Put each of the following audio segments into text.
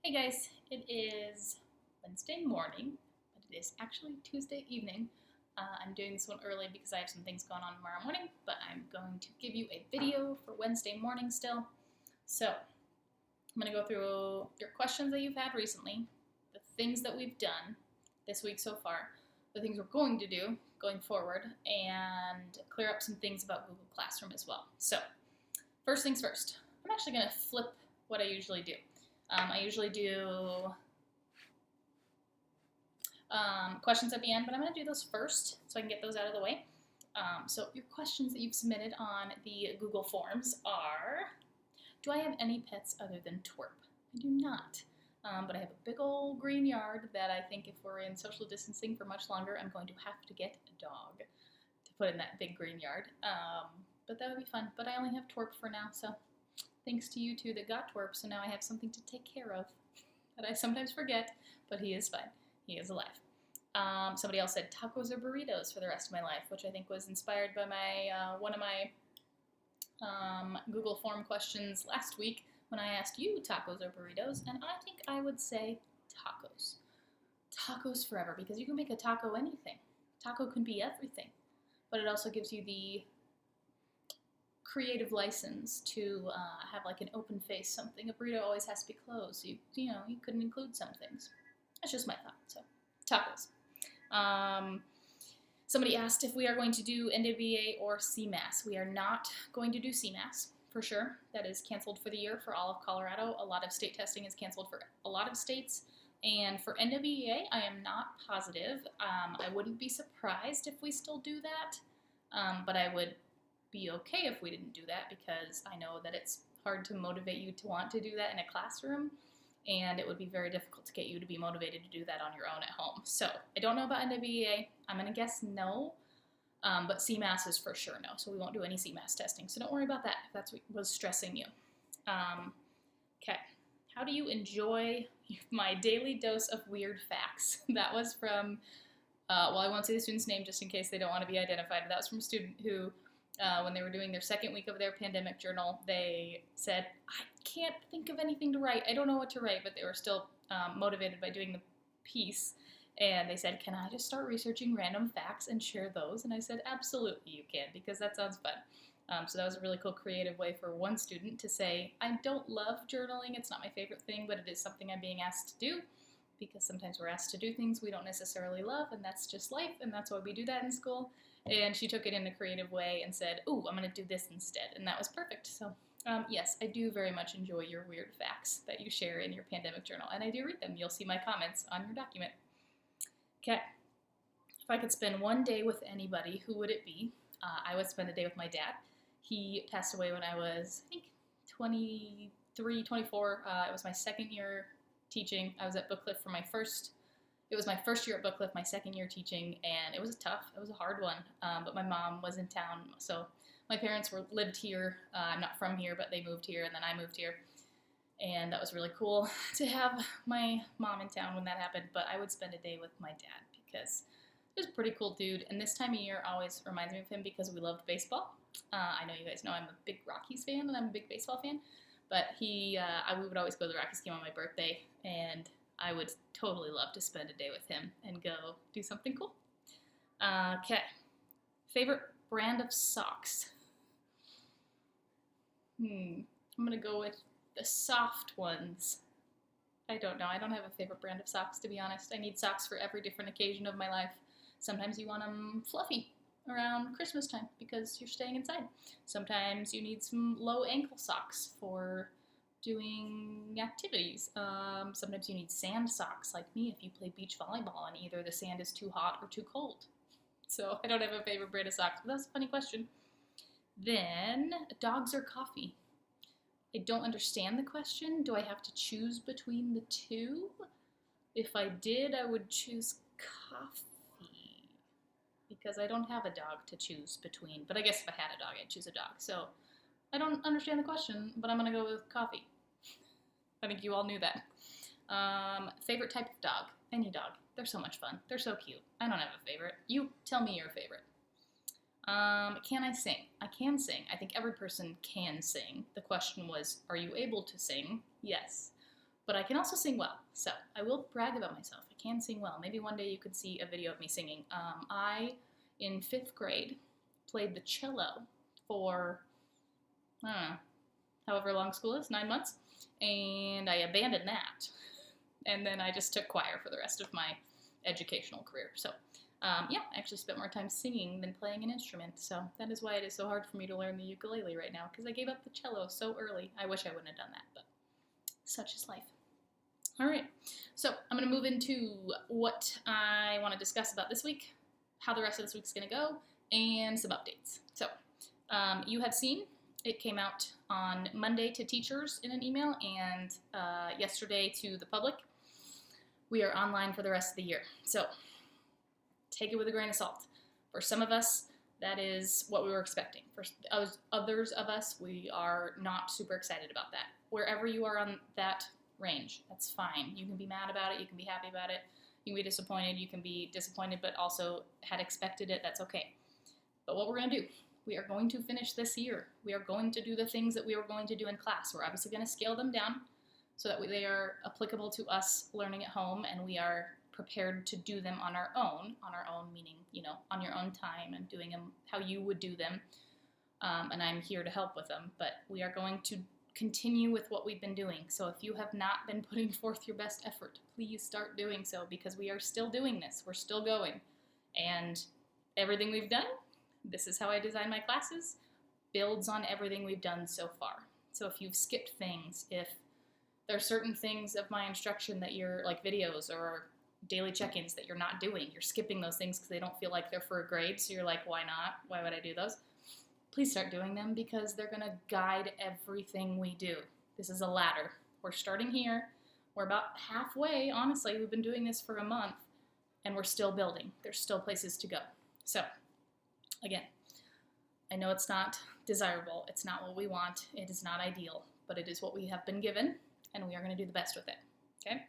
Hey guys, it is Wednesday morning, but it is actually Tuesday evening. I'm doing this one early because I have some things going on tomorrow morning, but I'm going to give you a video for Wednesday morning still. So, I'm going to go through your questions that you've had recently, the things that we've done this week so far, the things we're going to do going forward, and clear up some things about Google Classroom as well. So, first things first, I'm actually going to flip what I usually do. I usually do questions at the end, but I'm going to do those first so I can get those out of the way. So your questions that you've submitted on the Google Forms are, do I have any pets other than Twerp? I do not, but I have a big old green yard that I think if we're in social distancing for much longer, I'm going to have to get a dog to put in that big green yard. But that would be fun, but I only have Twerp for now, so thanks to you two that got Twerp, so now I have something to take care of that I sometimes forget, but he is fine. He is alive. Somebody else said tacos or burritos for the rest of my life, which I think was inspired by my one of my Google form questions last week when I asked you tacos or burritos, and I think I would say tacos. Tacos forever, because you can make a taco anything. Taco can be everything, but it also gives you the creative license to have like an open face something. A burrito always has to be closed. So you couldn't include some things. That's just my thought. So tacos. Somebody asked if we are going to do NWEA or CMAS. We are not going to do CMAS for sure. That is canceled for the year for all of Colorado. A lot of state testing is canceled for a lot of states. And for NWEA, I am not positive. I wouldn't be surprised if we still do that, but I would be okay if we didn't do that because I know that it's hard to motivate you to want to do that in a classroom, and it would be very difficult to get you to be motivated to do that on your own at home. So I don't know about NWEA. I'm going to guess no, but CMAS is for sure no, so we won't do any CMAS testing. So don't worry about that if that's what was stressing you. Okay. How do you enjoy my daily dose of weird facts? That was from, well, I won't say the student's name just in case they don't want to be identified, but that was from a student who when they were doing their second week of their pandemic journal, they said, I can't think of anything to write. I don't know what to write, but they were still motivated by doing the piece. And they said, can I just start researching random facts and share those? And I said, absolutely you can, because that sounds fun. So that was a really cool creative way for one student to say, I don't love journaling. It's not my favorite thing, but it is something I'm being asked to do, because sometimes we're asked to do things we don't necessarily love, and that's just life, and that's why we do that in school. And she took it in a creative way and said, ooh, I'm going to do this instead. And that was perfect. So, yes, I do very much enjoy your weird facts that you share in your pandemic journal. And I do read them. You'll see my comments on your document. Okay. If I could spend one day with anybody, who would it be? I would spend a day with my dad. He passed away when I was, I think, 23, 24. It was my second year teaching. I was at Bookcliff for it was my first year at Bookcliff, my second year teaching, and it was tough. It was a hard one, but my mom was in town, so my parents lived here. I'm not from here, but they moved here, and then I moved here, and that was really cool to have my mom in town when that happened. But I would spend a day with my dad because he was a pretty cool dude, and this time of year always reminds me of him because we loved baseball. I know you guys know I'm a big Rockies fan, and I'm a big baseball fan, but we would always go to the Rockies game on my birthday, and I would totally love to spend a day with him and go do something cool. Okay. Favorite brand of socks? I'm going to go with the soft ones. I don't know. I don't have a favorite brand of socks, to be honest. I need socks for every different occasion of my life. Sometimes you want them fluffy around Christmas time because you're staying inside. Sometimes you need some low ankle socks for doing activities. Sometimes you need sand socks, like me, if you play beach volleyball and either the sand is too hot or too cold. So I don't have a favorite brand of socks, but that's a funny question. Then, dogs or coffee? I don't understand the question. Do I have to choose between the two? If I did, I would choose coffee, because I don't have a dog to choose between. But I guess if I had a dog, I'd choose a dog. So I don't understand the question, but I'm going to go with coffee. I think you all knew that. Favorite type of dog? Any dog. They're so much fun. They're so cute. I don't have a favorite. You tell me your favorite. Can I sing? I can sing. I think every person can sing. The question was, are you able to sing? Yes. but I can also sing well. So I will brag about myself. I can sing well. Maybe one day you could see a video of me singing. I, in 5th grade, played the cello for, I don't know, however long school is, 9 months, and I abandoned that. And then I just took choir for the rest of my educational career. So yeah, I actually spent more time singing than playing an instrument. So that is why it is so hard for me to learn the ukulele right now, because I gave up the cello so early. I wish I wouldn't have done that, but such is life. All right, so I'm going to move into what I want to discuss about this week, how the rest of this week's going to go, and some updates. So you have seen it came out on Monday to teachers in an email, and yesterday to the public. We are online for the rest of the year. So take it with a grain of salt. For some of us, that is what we were expecting. For others of us, we are not super excited about that. Wherever you are on that range, that's fine. You can be mad about it, you can be happy about it, you can be disappointed, you can be disappointed but also had expected it, that's okay. But what we're going to do, we are going to finish this year. We are going to do the things that we were going to do in class. We're obviously going to scale them down so that they are applicable to us learning at home, and we are prepared to do them on our own meaning, on your own time and doing them how you would do them. And I'm here to help with them, but we are going to continue with what we've been doing. So if you have not been putting forth your best effort, please start doing so, because we are still doing this. We're still going. And everything we've done, this is how I design my classes, builds on everything we've done so far. So if you've skipped things, if there are certain things of my instruction that you're, like videos or daily check-ins, that you're not doing, you're skipping those things because they don't feel like they're for a grade, so you're like, why not? Why would I do those? Please start doing them, because they're going to guide everything we do. This is a ladder. We're starting here. We're about halfway, honestly. We've been doing this for a month, and we're still building. There's still places to go. So, again, I know it's not desirable. It's not what we want. It is not ideal, but it is what we have been given, and we are going to do the best with it, okay?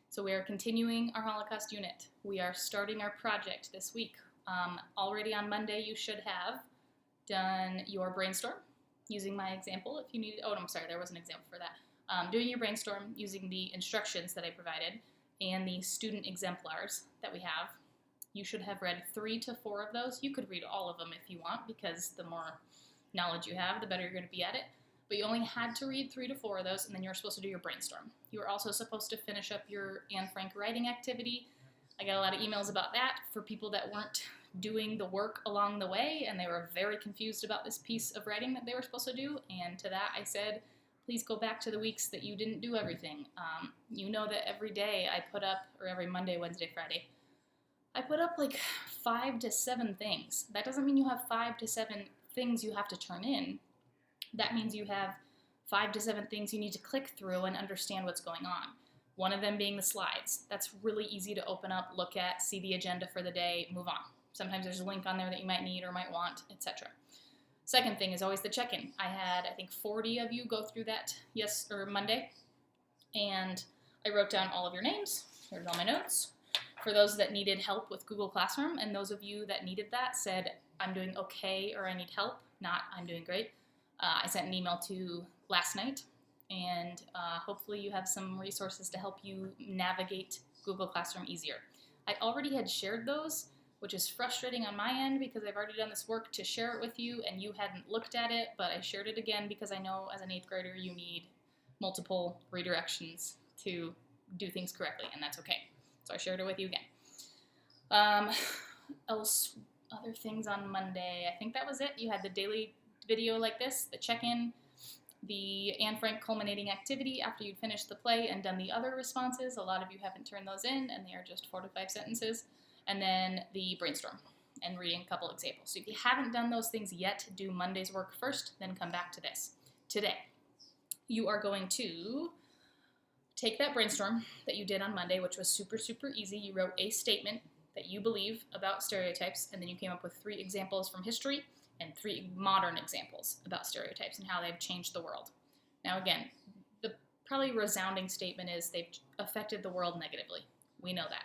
So we are continuing our Holocaust unit. We are starting our project this week. Already on Monday, you should have done your brainstorm using my example. If you need, oh, I'm sorry, there was an example for that. Doing your brainstorm using the instructions that I provided and the student exemplars that we have. You should have read 3 to 4 of those. You could read all of them if you want, because the more knowledge you have, the better you're going to be at it. But you only had to read 3 to 4 of those, and then you're supposed to do your brainstorm. You were also supposed to finish up your Anne Frank writing activity. I got a lot of emails about that for people that weren't doing the work along the way, and they were very confused about this piece of writing that they were supposed to do. And to that I said, please go back to the weeks that you didn't do everything. You know that every day I put up, or every Monday, Wednesday, Friday, I put up like 5 to 7 things. That doesn't mean you have 5 to 7 things you have to turn in. That means you have 5 to 7 things you need to click through and understand what's going on. One of them being the slides. That's really easy to open up, look at, see the agenda for the day, move on. Sometimes there's a link on there that you might need or might want, etc. Second thing is always the check-in. I had, I think, 40 of you go through that Monday, and I wrote down all of your names. Here's all my notes. For those that needed help with Google Classroom, and those of you that needed that said, I'm doing okay or I need help, not I'm doing great, I sent an email to last night, and hopefully you have some resources to help you navigate Google Classroom easier. I already had shared those, which is frustrating on my end because I've already done this work to share it with you and you hadn't looked at it, but I shared it again because I know as an 8th grader you need multiple redirections to do things correctly, and that's okay. So I shared it with you again. Other things on Monday, I think that was it. You had the daily video like this, the check-in, the Anne Frank culminating activity after you'd finished the play and done the other responses. A lot of you haven't turned those in, and they are just 4 to 5 sentences. And then the brainstorm and reading a couple examples. So if you haven't done those things yet, do Monday's work first, then come back to this. Today, you are going to take that brainstorm that you did on Monday, which was super, super easy. You wrote a statement that you believe about stereotypes, and then you came up with 3 examples from history and 3 modern examples about stereotypes and how they've changed the world. Now again, the probably resounding statement is they've affected the world negatively. We know that.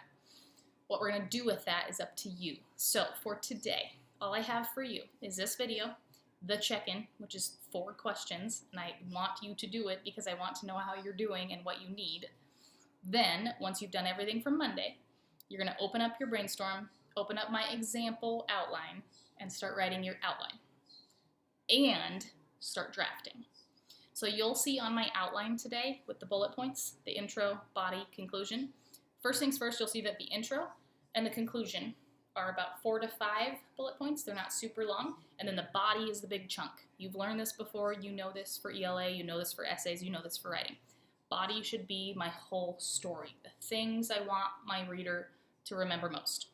What we're going to do with that is up to you. So for today, all I have for you is this video the check-in, which is 4 questions, and I want you to do it because I want to know how you're doing and what you need. Then, once you've done everything from Monday, you're going to open up your brainstorm, open up my example outline, and start writing your outline. And start drafting. So you'll see on my outline today with the bullet points, the intro, body, conclusion. First things first, you'll see that the intro and the conclusion are about 4 to 5 bullet points. They're not super long. And then the body is the big chunk. You've learned this before. You know this for ELA. You know this for essays. You know this for writing. Body should be my whole story, the things I want my reader to remember most.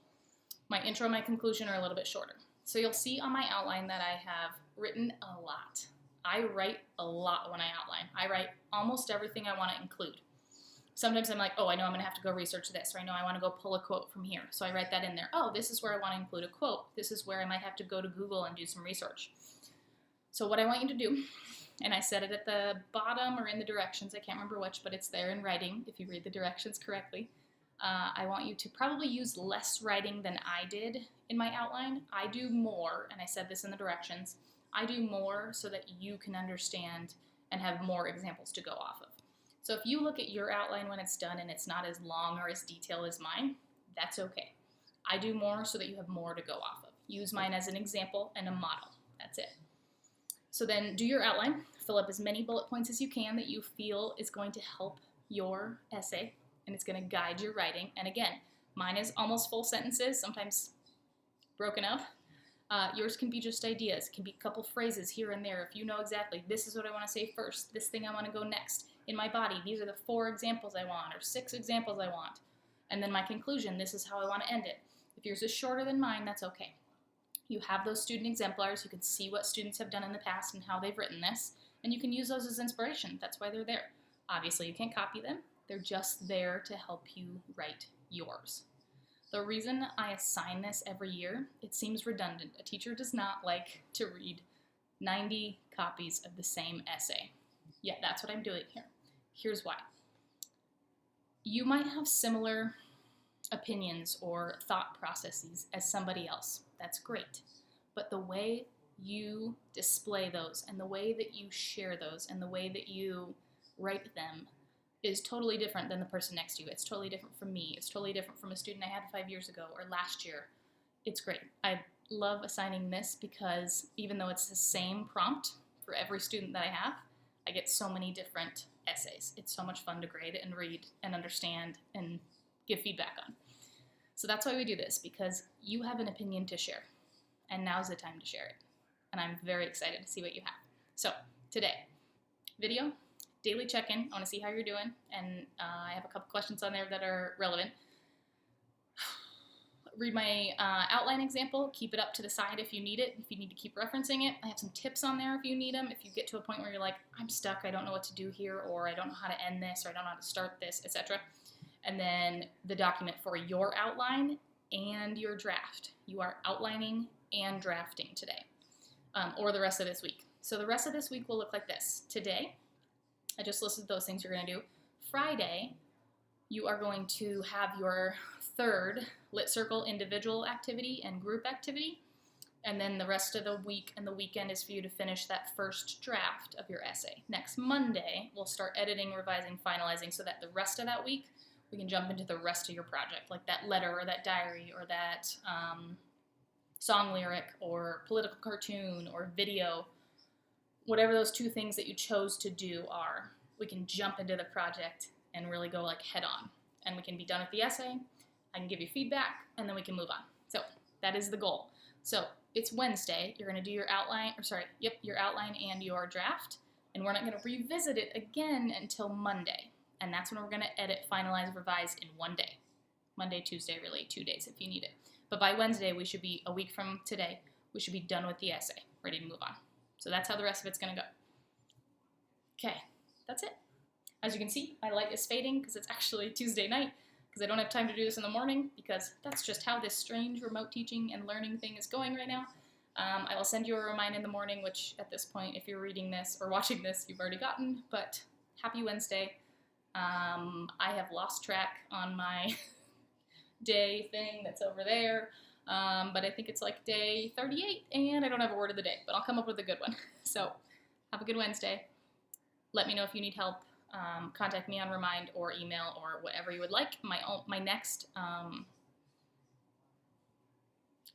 My intro and my conclusion are a little bit shorter. So you'll see on my outline that I have written a lot. I write a lot when I outline. I write almost everything I want to include. Sometimes I'm like, oh, I know I'm going to have to go research this, or I know I want to go pull a quote from here. So I write that in there. Oh, this is where I want to include a quote. This is where I might have to go to Google and do some research. So what I want you to do, and I said it at the bottom or in the directions, I can't remember which, but it's there in writing if you read the directions correctly. I want you to probably use less writing than I did in my outline. I do more, and I said this in the directions, I do more so that you can understand and have more examples to go off of. So if you look at your outline when it's done and it's not as long or as detailed as mine, that's okay. I do more so that you have more to go off of. Use mine as an example and a model. That's it. So then do your outline. Fill up as many bullet points as you can that you feel is going to help your essay and it's going to guide your writing. And again, mine is almost full sentences, sometimes broken up. Yours can be just ideas. It can be a couple phrases here and there. If you know exactly, this is what I want to say first, this thing I want to go next. In my body, these are the 4 examples I want, or 6 examples I want. And then my conclusion, this is how I want to end it. If yours is shorter than mine, that's okay. You have those student exemplars. You can see what students have done in the past and how they've written this, and you can use those as inspiration. That's why they're there. Obviously, you can't copy them. They're just there to help you write yours. The reason I assign this every year, it seems redundant. A teacher does not like to read 90 copies of the same essay. Yeah, that's what I'm doing here. Here's why. You might have similar opinions or thought processes as somebody else. That's great. But the way you display those and the way that you share those and the way that you write them is totally different than the person next to you. It's totally different from me. It's totally different from a student I had 5 years ago or last year. It's great. I love assigning this because even though it's the same prompt for every student that I have, I get so many different essays. It's so much fun to grade and read and understand and give feedback on. So that's why we do this, because you have an opinion to share, and now's the time to share it. And I'm very excited to see what you have. So today, video, daily check-in. I want to see how you're doing, and I have a couple questions on there that are relevant. Read my outline example. Keep it up to the side if you need it, if you need to keep referencing it. I have some tips on there if you need them. If you get to a point where you're like, I'm stuck, I don't know what to do here, or I don't know how to end this, or I don't know how to start this, etc. And then the document for your outline and your draft. You are outlining and drafting today, or the rest of this week. So the rest of this week will look like this. Today, I just listed those things you're going to do. Friday, you are going to have your 3rd Lit Circle individual activity and group activity. And then the rest of the week and the weekend is for you to finish that first draft of your essay. Next Monday, we'll start editing, revising, finalizing, so that the rest of that week, we can jump into the rest of your project, like that letter or that diary or that song lyric or political cartoon or video. Whatever those 2 things that you chose to do are, we can jump into the project and really go like head on. And we can be done with the essay, I can give you feedback, and then we can move on. So that is the goal. So it's Wednesday, you're gonna do your outline, your outline and your draft, and we're not gonna revisit it again until Monday. And that's when we're gonna edit, finalize, revise in 1 day. Monday, Tuesday, really 2 days if you need it. But by Wednesday, we should be, a week from today, we should be done with the essay, ready to move on. So that's how the rest of it's gonna go. Okay, that's it. As you can see, my light is fading because it's actually Tuesday night, because I don't have time to do this in the morning, because that's just how this strange remote teaching and learning thing is going right now. I will send you a reminder in the morning, which at this point, if you're reading this or watching this, you've already gotten, but happy Wednesday. I have lost track on my day thing that's over there. But I think it's like day 38, and I don't have a word of the day, but I'll come up with a good one. So have a good Wednesday. Let me know if you need help. Contact me on Remind or email or whatever you would like. My next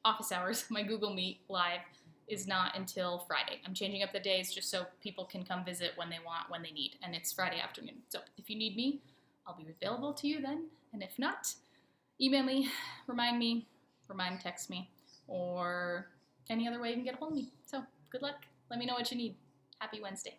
office hours, my Google Meet live, is not until Friday. I'm changing up the days just so people can come visit when they want, when they need, and it's Friday afternoon. So if you need me, I'll be available to you then, and if not, email me, text me, or any other way you can get a hold of me. So good luck. Let me know what you need. Happy Wednesday.